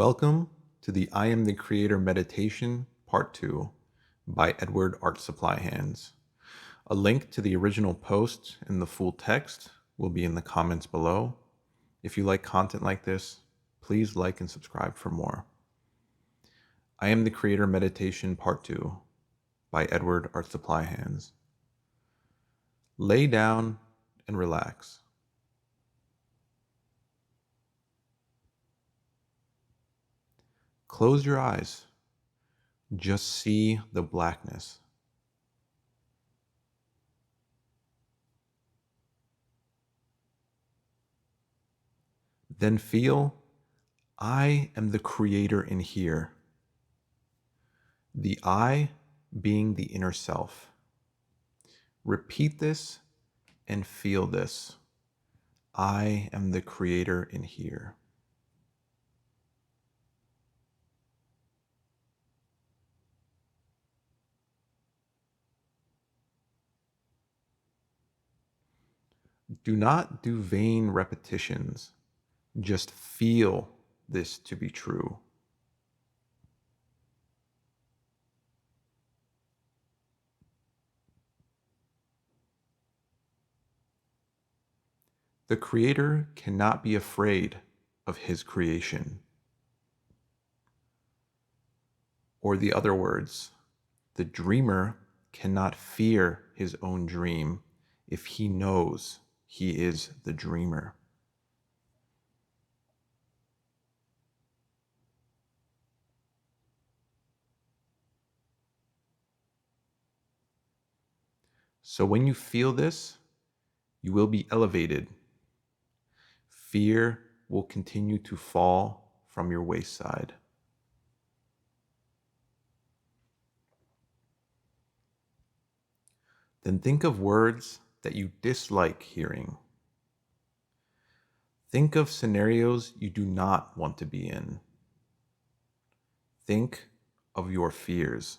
Welcome to the I Am the Creator Meditation Part 2 by EdwardArtSupplyHands. A link to the original post and the full text will be in the comments below. If you like content like this, please like and subscribe for more. I Am the Creator Meditation Part 2 by EdwardArtSupplyHands. Lay down and relax. Close your eyes. Just see the blackness. Then feel, I am the creator in here. The I being the inner self. Repeat this and feel this. I am the creator in here. Do not do vain repetitions. Just feel this to be true. The creator cannot be afraid of his creation. Or the other words, the dreamer cannot fear his own dream if he knows he is the dreamer. So when you feel this, you will be elevated. Fear will continue to fall from your wayside. Then think of words that you dislike hearing. Think of scenarios you do not want to be in. Think of your fears.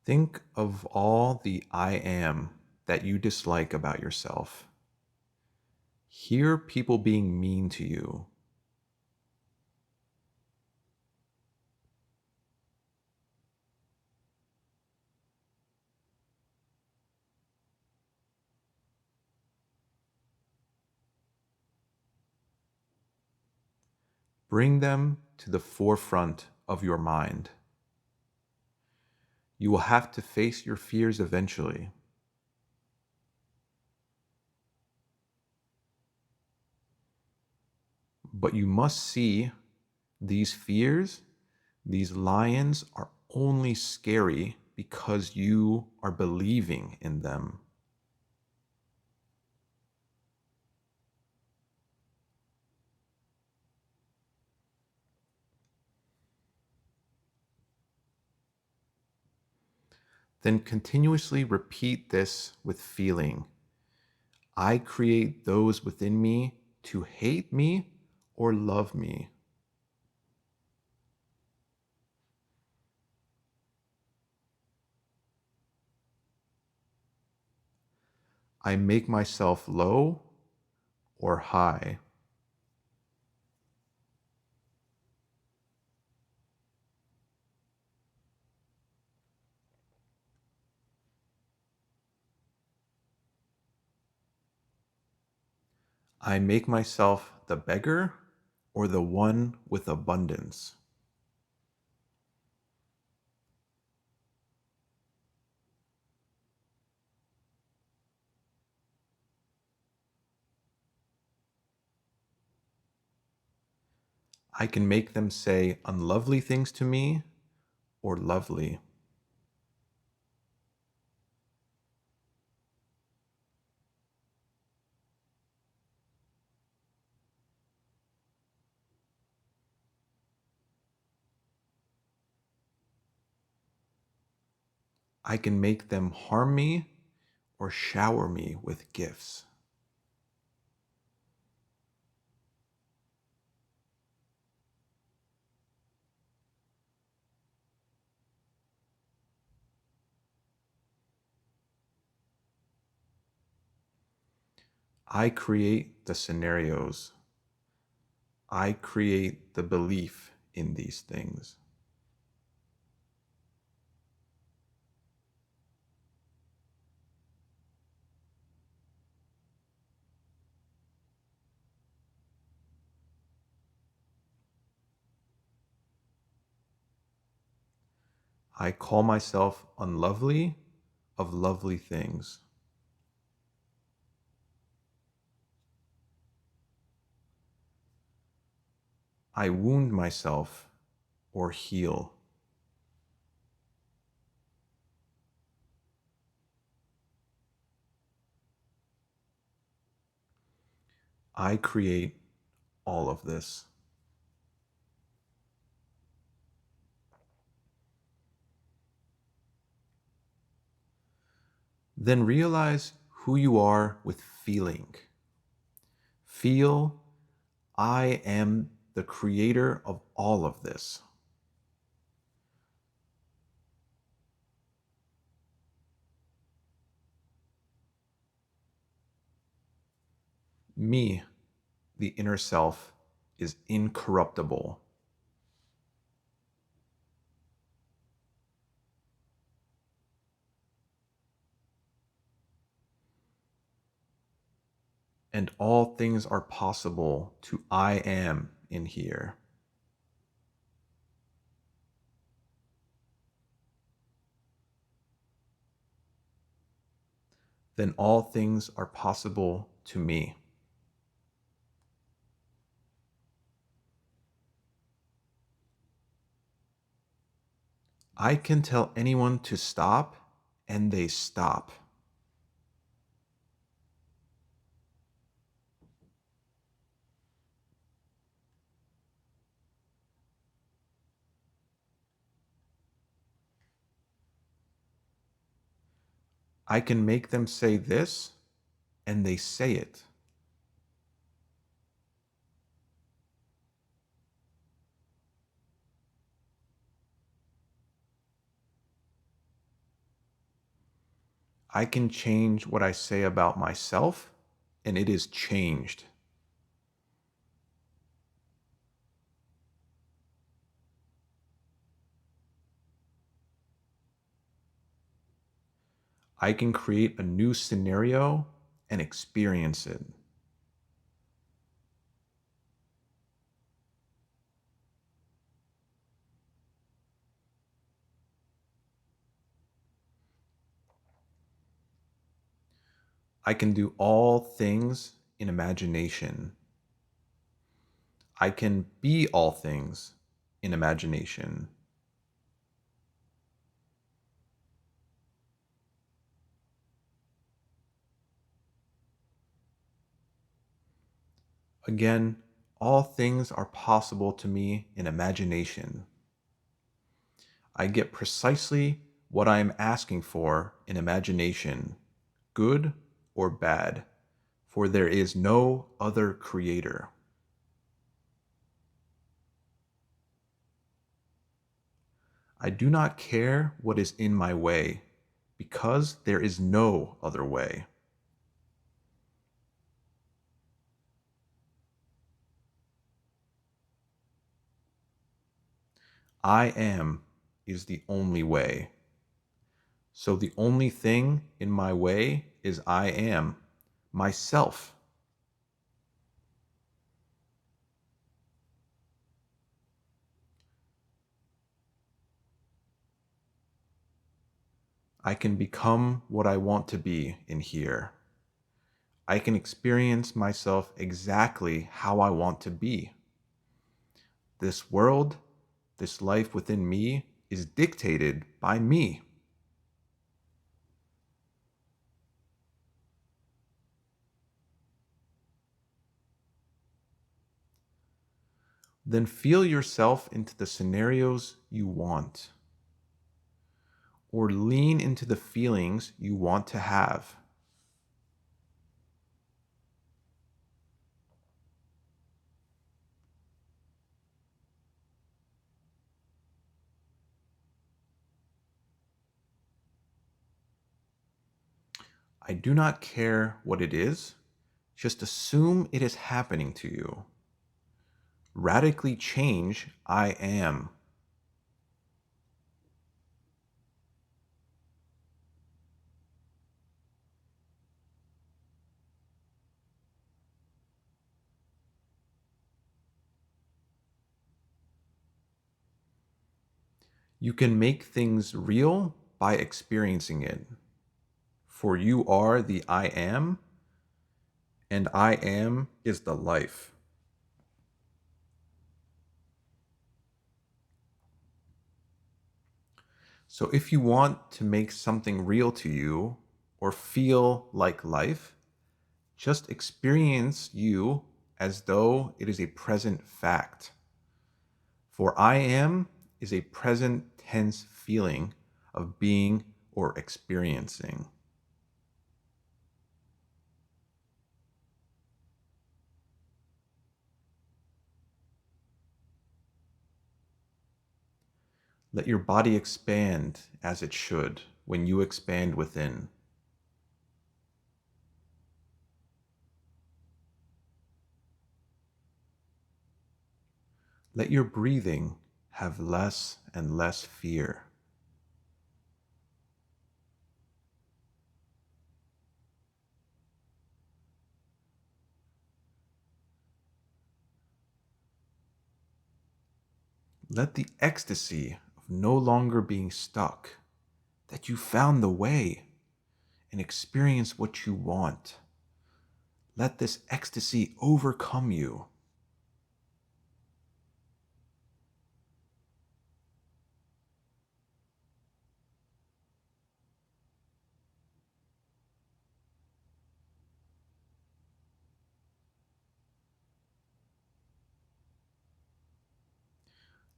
Think of all the I am that you dislike about yourself. Hear people being mean to you. Bring them to the forefront of your mind. You will have to face your fears eventually. But you must see these fears, these lions are only scary because you are believing in them. Then continuously repeat this with feeling. I create those within me to hate me or love me. I make myself low or high. I make myself the beggar or the one with abundance. I can make them say unlovely things to me or lovely. I can make them harm me or shower me with gifts. I create the scenarios. I create the belief in these things. I call myself unlovely of lovely things. I wound myself or heal. I create all of this. Then realize who you are with feeling. Feel, I am the creator of all of this. Me, the inner self, is incorruptible. And all things are possible to I am in here. Then all things are possible to me. I can tell anyone to stop, and they stop. I can make them say this, and they say it. I can change what I say about myself, and it is changed. I can create a new scenario and experience it. I can do all things in imagination. I can be all things in imagination. Again, all things are possible to me in imagination. I get precisely what I am asking for in imagination, good or bad, for there is no other creator. I do not care what is in my way, because there is no other way. I am is the only way. So the only thing in my way is I am, myself. I can become what I want to be in here. I can experience myself exactly how I want to be. This world, this life within me, is dictated by me. Then feel yourself into the scenarios you want, or lean into the feelings you want to have. I do not care what it is, Just assume it is happening to you. Radically change I am. You can make things real by experiencing it. For you are the I am, and I am is the life. So if you want to make something real to you or feel like life, just experience you as though it is a present fact. For I am is a present tense feeling of being or experiencing. Let your body expand as it should when you expand within. Let your breathing have less and less fear. Let the ecstasy of no longer being stuck, that you found the way and experience what you want. Let this ecstasy overcome you.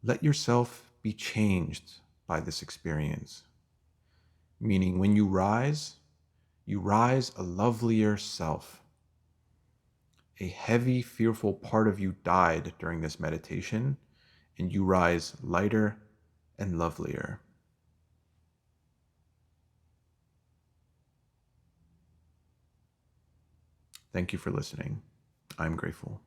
Let yourself be changed by this experience. Meaning, when you rise a lovelier self. A heavy, fearful part of you died during this meditation, and you rise lighter and lovelier. Thank you for listening. I'm grateful.